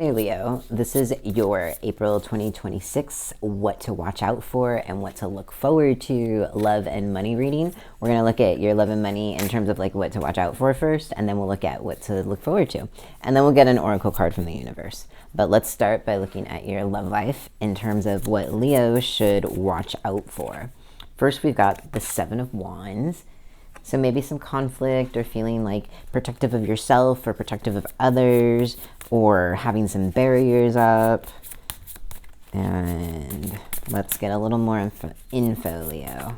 Hey Leo, this is your April 2026 what to watch out for and what to look forward to love and money reading. We're going to look at your love and money in terms of like what to watch out for first, and then we'll look at what to look forward to. And then we'll get an oracle card from the universe. But let's start by looking at your love life in terms of what Leo should watch out for. First, we've got the Seven of Wands. So maybe some conflict or feeling like protective of yourself or protective of others or having some barriers up. And let's get a little more info, Leo.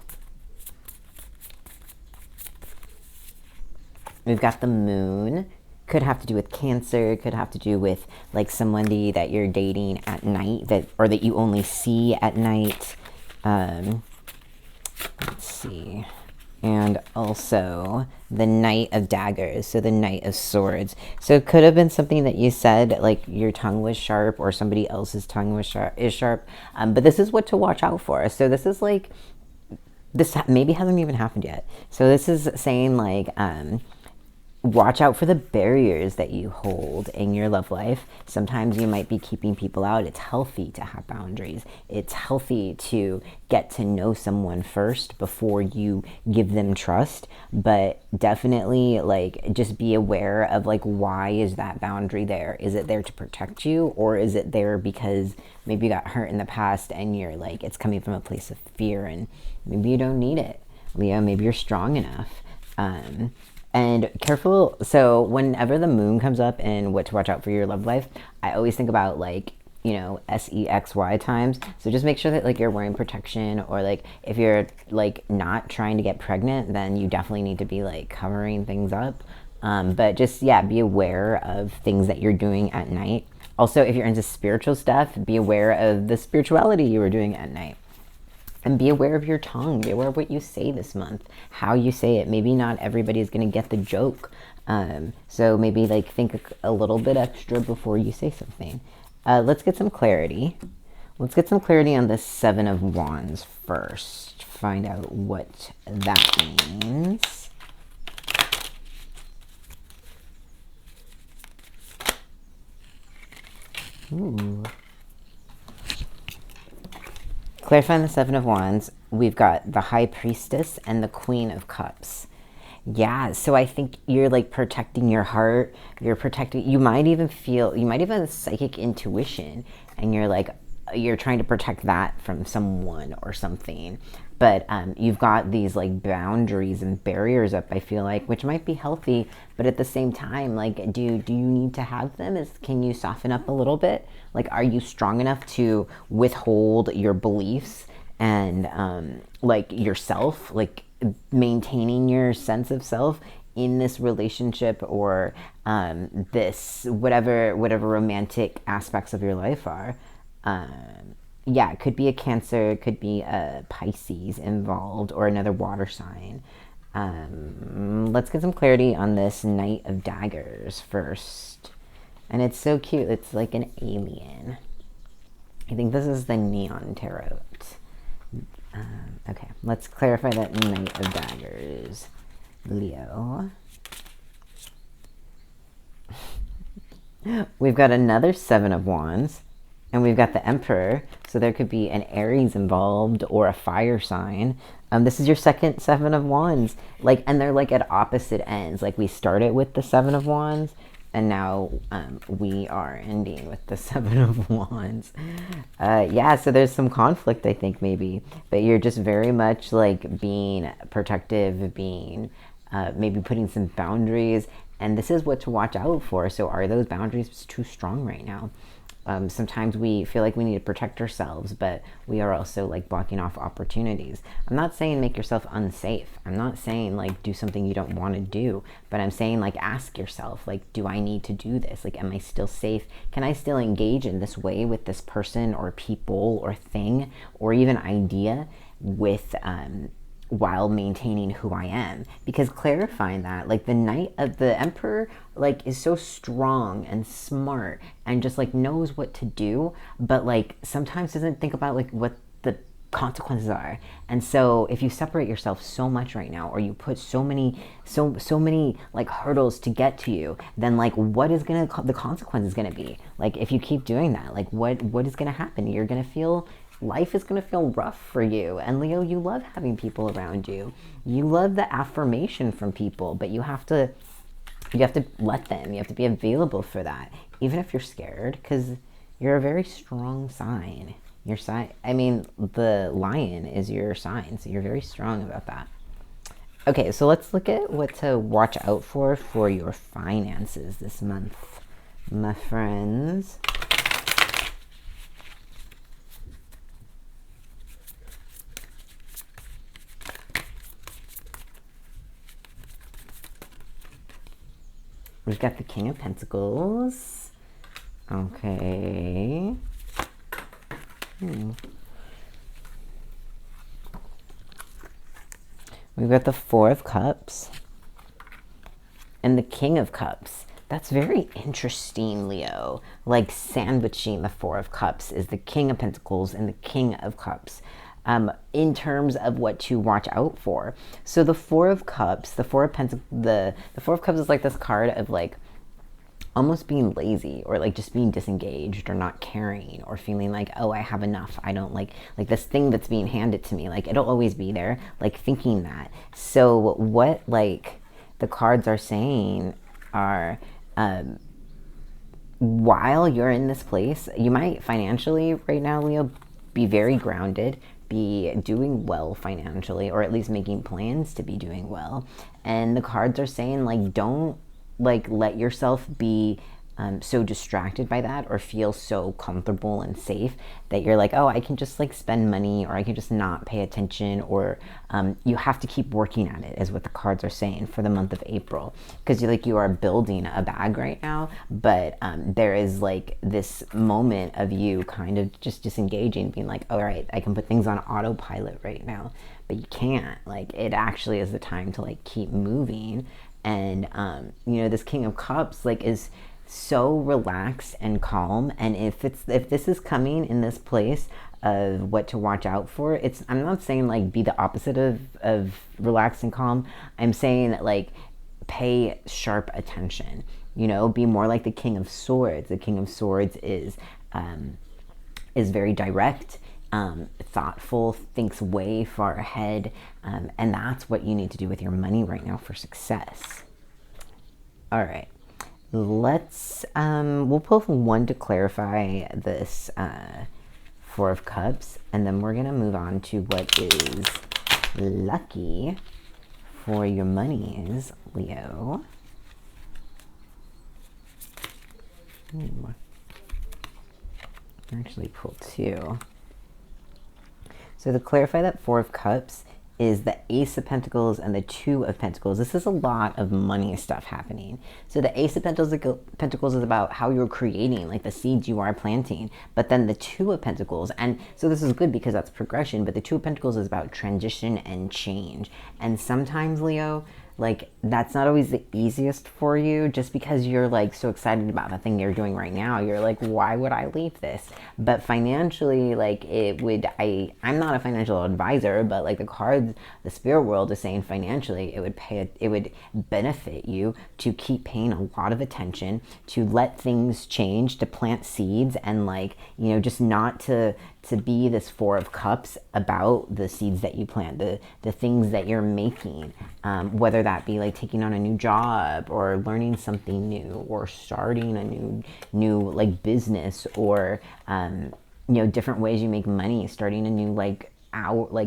We've got the moon. Could have to do with Cancer, could have to do with like somebody that you're dating at night or that you only see at night. Let's see. And also the Knight of Daggers, so the Knight of Swords. So it could have been something that you said, like your tongue was sharp or somebody else's tongue was sharp. But this is what to watch out for. So this is like, this maybe hasn't even happened yet. So this is saying like, watch out for the barriers that you hold in your love life. Sometimes you might be keeping people out. It's healthy to have boundaries. It's healthy to get to know someone first before you give them trust. But definitely like just be aware of like, why is that boundary there? Is it there to protect you, or is it there because maybe you got hurt in the past and you're like, it's coming from a place of fear and maybe you don't need it, Leo. Maybe you're strong enough. And careful, so whenever the moon comes up in what to watch out for your love life, I always think about like, you know, SEXY times. So just make sure that like you're wearing protection, or like if you're like not trying to get pregnant, then you definitely need to be like covering things up. But just, yeah, be aware of things that you're doing at night. Also, if you're into spiritual stuff, be aware of the spirituality you were doing at night. And be aware of your tongue. Be aware of what you say this month, how you say it. Maybe not everybody is going to get the joke. So maybe like think a little bit extra before you say something. Let's get some clarity. Let's get some clarity on the Seven of Wands first. Find out what that means. Ooh. Clarifying the Seven of Wands, we've got the High Priestess and the Queen of Cups. Yeah, so I think you're like protecting your heart. You're protecting, you might even have a psychic intuition, and you're trying to protect that from someone or something. But you've got these like boundaries and barriers up, I feel like, which might be healthy, but at the same time, like, do you need to have them? Can you soften up a little bit? Like, are you strong enough to withhold your beliefs and like yourself, like maintaining your sense of self in this relationship, or this whatever romantic aspects of your life are? Yeah, it could be a Cancer, it could be a Pisces involved, or another water sign. Let's get some clarity on this Knight of Daggers first. And it's so cute. It's like an alien. I think this is the Neon Tarot. Okay, let's clarify that Knight of Daggers, Leo. We've got another Seven of Wands. And we've got the Emperor, so there could be an Aries involved or a fire sign. This is your second Seven of Wands, like, and they're like at opposite ends. Like, we started with the Seven of Wands, and now we are ending with the Seven of Wands. Yeah, so there's some conflict, I think, maybe, but you're just very much like being protective, being maybe putting some boundaries, and this is what to watch out for. So are those boundaries too strong right now? Sometimes we feel like we need to protect ourselves, but we are also like blocking off opportunities. I'm not saying make yourself unsafe. I'm not saying like do something you don't want to do, but I'm saying like ask yourself, like, do I need to do this? Like, am I still safe? Can I still engage in this way with this person or people or thing or even idea with while maintaining who I am? Because clarifying that, like the Knight of the Emperor, like is so strong and smart and just like knows what to do, but like sometimes doesn't think about like what the consequences are. And so if you separate yourself so much right now, or you put so many like hurdles to get to you, then like what is the consequence is gonna be? Like if you keep doing that, like what is gonna happen? You're gonna feel life is gonna feel rough for you. And Leo, you love having people around you. You love the affirmation from people, but you have to let them. You have to be available for that, even if you're scared, because you're a very strong sign. Your sign, I mean, the lion is your sign, so you're very strong about that. Okay, so let's look at what to watch out for your finances this month, my friends. We've got the King of Pentacles. Okay. We've got the Four of Cups and the King of Cups. That's very interesting, Leo. Like sandwiching the Four of Cups is the King of Pentacles and the King of Cups. In terms of what to watch out for. So the Four of Cups, the Four of Cups is like this card of like almost being lazy, or like just being disengaged, or not caring, or feeling like, oh, I have enough. I don't like this thing that's being handed to me. Like it'll always be there, like thinking that. So what like the cards are saying are, while you're in this place, you might financially right now, Leo, be very grounded, be doing well financially, or at least making plans to be doing well. And the cards are saying like, don't like let yourself be so distracted by that, or feel so comfortable and safe that you're like, oh, I can just like spend money, or I can just not pay attention, or you have to keep working at it, is what the cards are saying for the month of April. Because you are building a bag right now, but there is like this moment of you kind of just disengaging, being like, all right, I can put things on autopilot right now, but you can't. Like it actually is the time to like keep moving. And this King of Cups like is so relaxed and calm. And if this is coming in this place of what to watch out for, I'm not saying like be the opposite of relaxed and calm. I'm saying that like pay sharp attention, be more like the King of Swords. The King of Swords is very direct, thoughtful, thinks way far ahead, and that's what you need to do with your money right now for success. All right, let's we'll pull one to clarify this Four of Cups, and then we're gonna move on to what is lucky for your monies, Leo. Actually pull two. So to clarify that Four of Cups is the Ace of Pentacles and the Two of Pentacles. This is a lot of money stuff happening. So the Ace of Pentacles is about how you're creating, like the seeds you are planting. But then the Two of Pentacles, and so this is good because that's progression, but the Two of Pentacles is about transition and change. And sometimes, Leo, like that's not always the easiest for you, just because you're like so excited about the thing you're doing right now. You're like, why would I leave this? But financially, like I'm not a financial advisor, but like the cards, the spirit world is saying financially it would benefit you to keep paying a lot of attention, to let things change, to plant seeds, and like, just not to be this Four of Cups about the seeds that you plant, the things that you're making, whether that be like taking on a new job, or learning something new, or starting a new like business, or different ways you make money, starting a new like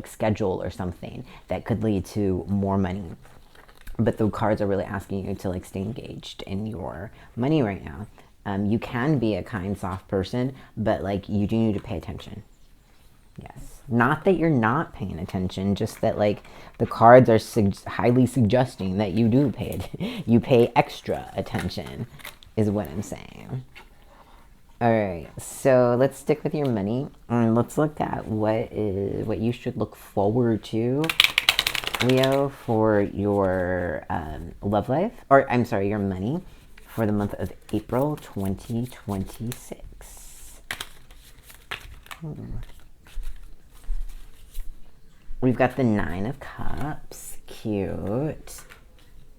schedule or something that could lead to more money. But the cards are really asking you to like stay engaged in your money right now. You can be a kind, soft person, but like you do need to pay attention. Yes. Not that you're not paying attention, just that like the cards are highly suggesting that you do pay it. You pay extra attention is what I'm saying. All right, so let's stick with your money, and let's look at what you should look forward to, Leo, for your love life, or I'm sorry, your money for the month of April 2026. We've got the Nine of Cups. Cute.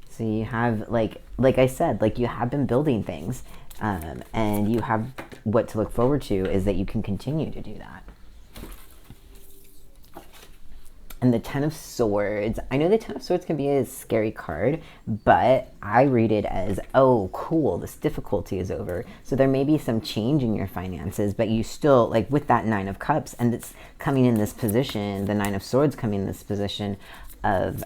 So you have, like I said, like you have been building things, and you have what to look forward to is that you can continue to do that. And the Ten of Swords. I know the Ten of Swords can be a scary card, but I read it as, oh, cool, this difficulty is over. So there may be some change in your finances, but you still, like with that Nine of Cups, and it's coming in this position, the Nine of Swords coming in this position of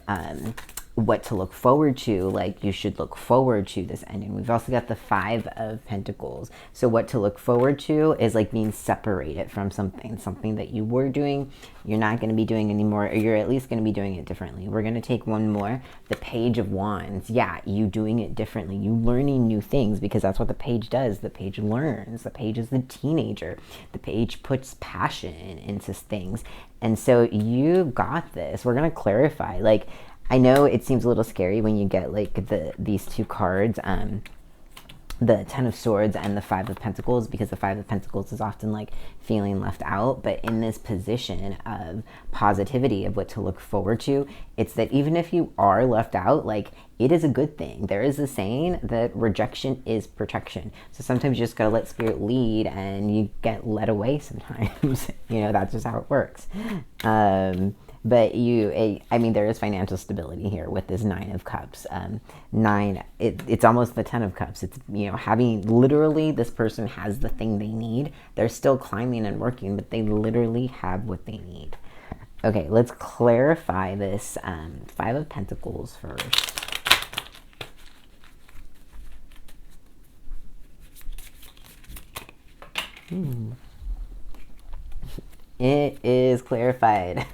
what to look forward to. Like you should look forward to this ending. We've also got the Five of Pentacles. So what to look forward to is like being separated from something that you were doing, you're not going to be doing anymore, or you're at least going to be doing it differently. We're going to take one more, the Page of Wands. Yeah, you doing it differently, you learning new things, because that's what the page does. The page learns. The page is the teenager. The page puts passion into things. And so you got this. We're going to clarify, like, I know it seems a little scary when you get like these two cards, the Ten of Swords and the Five of Pentacles, because the Five of Pentacles is often like feeling left out. But in this position of positivity, of what to look forward to, it's that even if you are left out, like it is a good thing. There is a saying that rejection is protection. So sometimes you just gotta let spirit lead, and you get led away sometimes. You know, that's just how it works. But I mean, there is financial stability here with this Nine of Cups. It's almost the Ten of Cups. It's, you know, having literally this person has the thing they need. They're still climbing and working, but they literally have what they need. Okay, let's clarify this Five of Pentacles first. It is clarified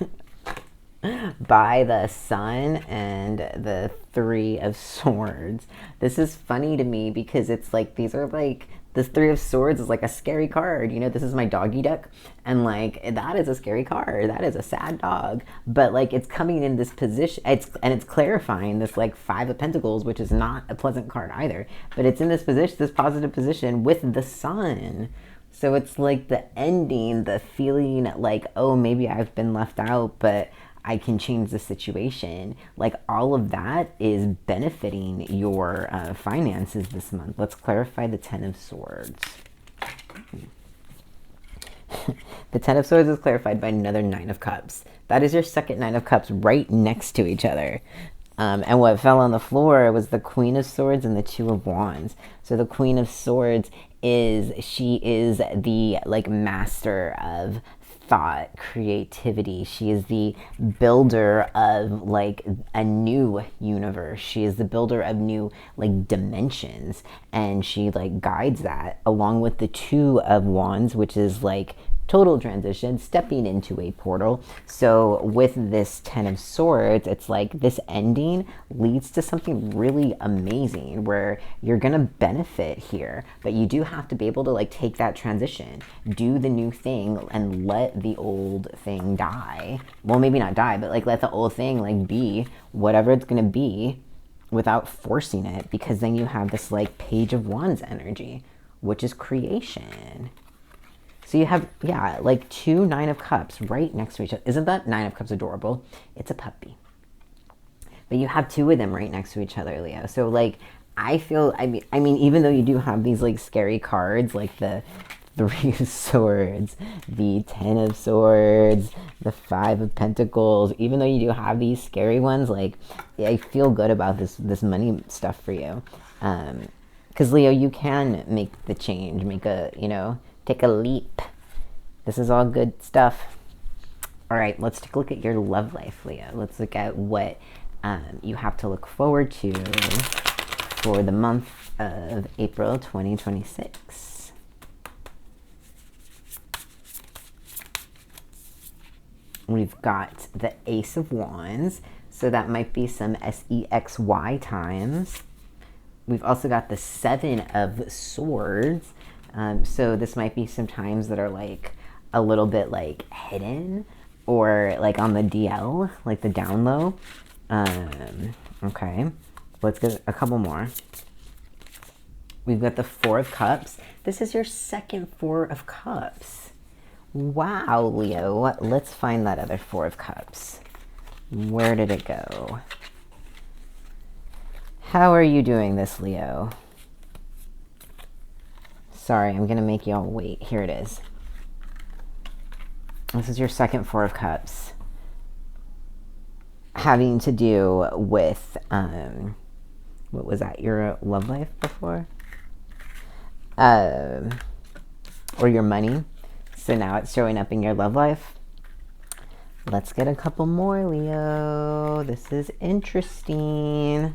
by the Sun and the Three of Swords. This is funny to me because it's like, these are like, this Three of Swords is like a scary card. You know, this is my doggy deck, and like that is a scary card. That is a sad dog. But like it's coming in this position, it's clarifying this like Five of Pentacles, which is not a pleasant card either. But it's in this position, this positive position with the Sun. So it's like the ending, the feeling like, oh, maybe I've been left out, but I can change the situation. Like all of that is benefiting your finances this month. Let's clarify the Ten of Swords. The Ten of Swords is clarified by another Nine of Cups. That is your second Nine of Cups right next to each other. And what fell on the floor was the Queen of Swords and the Two of Wands. So the Queen of Swords she is the like master of thought, creativity. She is the builder of like a new universe. She is the builder of new like dimensions, and she like guides that, along with the Two of Wands, which is like total transition, stepping into a portal. So with this Ten of Swords, it's like this ending leads to something really amazing where you're gonna benefit here, but you do have to be able to like take that transition, do the new thing, and let the old thing die. Well, maybe not die, but like let the old thing like be whatever it's gonna be without forcing it, because then you have this like Page of Wands energy, which is creation. So you have, yeah, like two Nine of Cups right next to each other. Isn't that Nine of Cups adorable? It's a puppy. But you have two of them right next to each other, Leo. So like, I feel, I mean, even though you do have these like scary cards, like the Three of Swords, the Ten of Swords, the Five of Pentacles, even though you do have these scary ones, like, yeah, I feel good about this money stuff for you. Because Leo, you can make the change, take a leap. This is all good stuff. All right, let's take a look at your love life, Leo. Let's look at what you have to look forward to for the month of April 2026. We've got the Ace of Wands, so that might be some SEXY times. We've also got the Seven of Swords. So this might be some times that are like a little bit like hidden, or like on the DL, like the down low. Okay, let's get a couple more. We've got the Four of Cups. This is your second Four of Cups. Wow, Leo. Let's find that other Four of Cups. Where did it go? How are you doing this, Leo? Sorry, I'm going to make y'all wait. Here it is. This is your second Four of Cups. Having to do with, what was that, your love life before? Or your money. So now it's showing up in your love life. Let's get a couple more, Leo. This is interesting.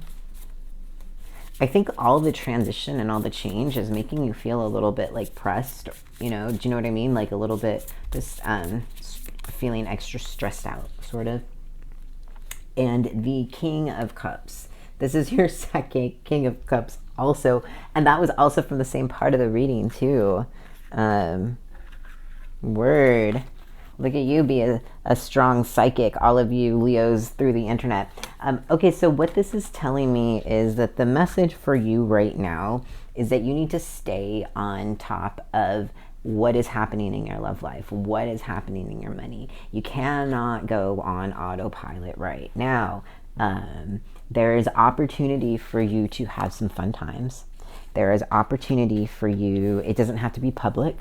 I think all the transition and all the change is making you feel a little bit like pressed, do you know what I mean? Like a little bit just feeling extra stressed out, sort of. And the King of Cups. This is your second King of Cups also. And that was also from the same part of the reading too. Word. Look at you be a strong psychic, all of you Leos through the internet. Okay, so what this is telling me is that the message for you right now is that you need to stay on top of what is happening in your love life, what is happening in your money. You cannot go on autopilot right now. There is opportunity for you to have some fun times. There is opportunity for you. It doesn't have to be public.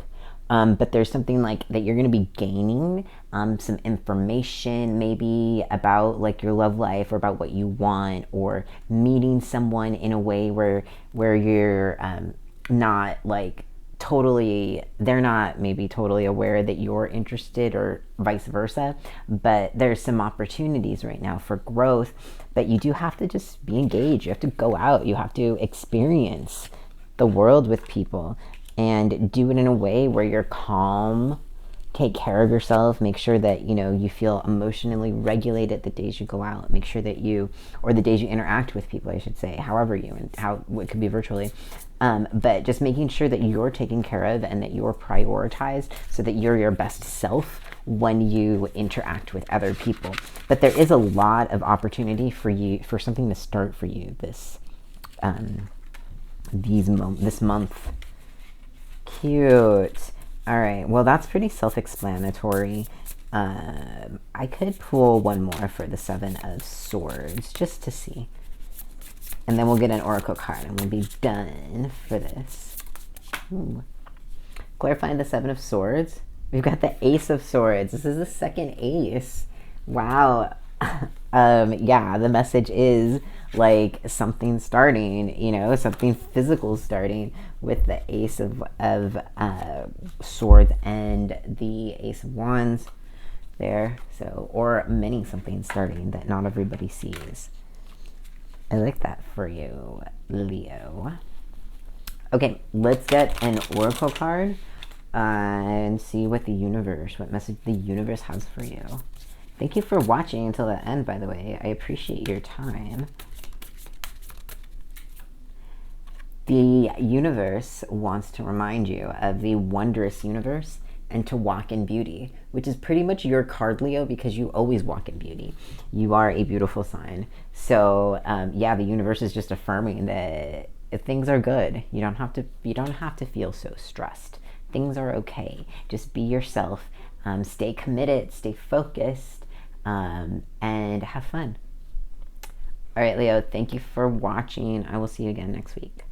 But there's something like that you're going to be gaining some information maybe about like your love life or about what you want, or meeting someone in a way where you're not like totally, they're not maybe totally aware that you're interested, or vice versa. But there's some opportunities right now for growth, but you do have to just be engaged. You have to go out. You have to experience the world with people. And do it in a way where you're calm, take care of yourself, make sure that, you feel emotionally regulated the days you go out, make sure that or the days you interact with people, I should say, however it could be virtually. But just making sure that you're taken care of and that you're prioritized so that you're your best self when you interact with other people. But there is a lot of opportunity for something to start for you this month. Cute. All right. Well, that's pretty self-explanatory. I could pull one more for the Seven of Swords just to see. And then we'll get an oracle card and we'll be done for this. Ooh. Clarifying the Seven of Swords. We've got the Ace of Swords. This is the second ace. Wow. Yeah, the message is like something starting, something physical starting with the Ace of Swords and the Ace of Wands there. So, or many something starting that not everybody sees. I like that for you, Leo. Okay, let's get an oracle card and see what message the universe has for you. Thank you for watching until the end, by the way. I appreciate your time. The universe wants to remind you of the wondrous universe and to walk in beauty, which is pretty much your card, Leo, because you always walk in beauty. You are a beautiful sign. So, yeah, the universe is just affirming that things are good. You don't have to feel so stressed. Things are okay. Just be yourself. Stay committed. Stay focused. And have fun. All right, Leo, thank you for watching. I will see you again next week.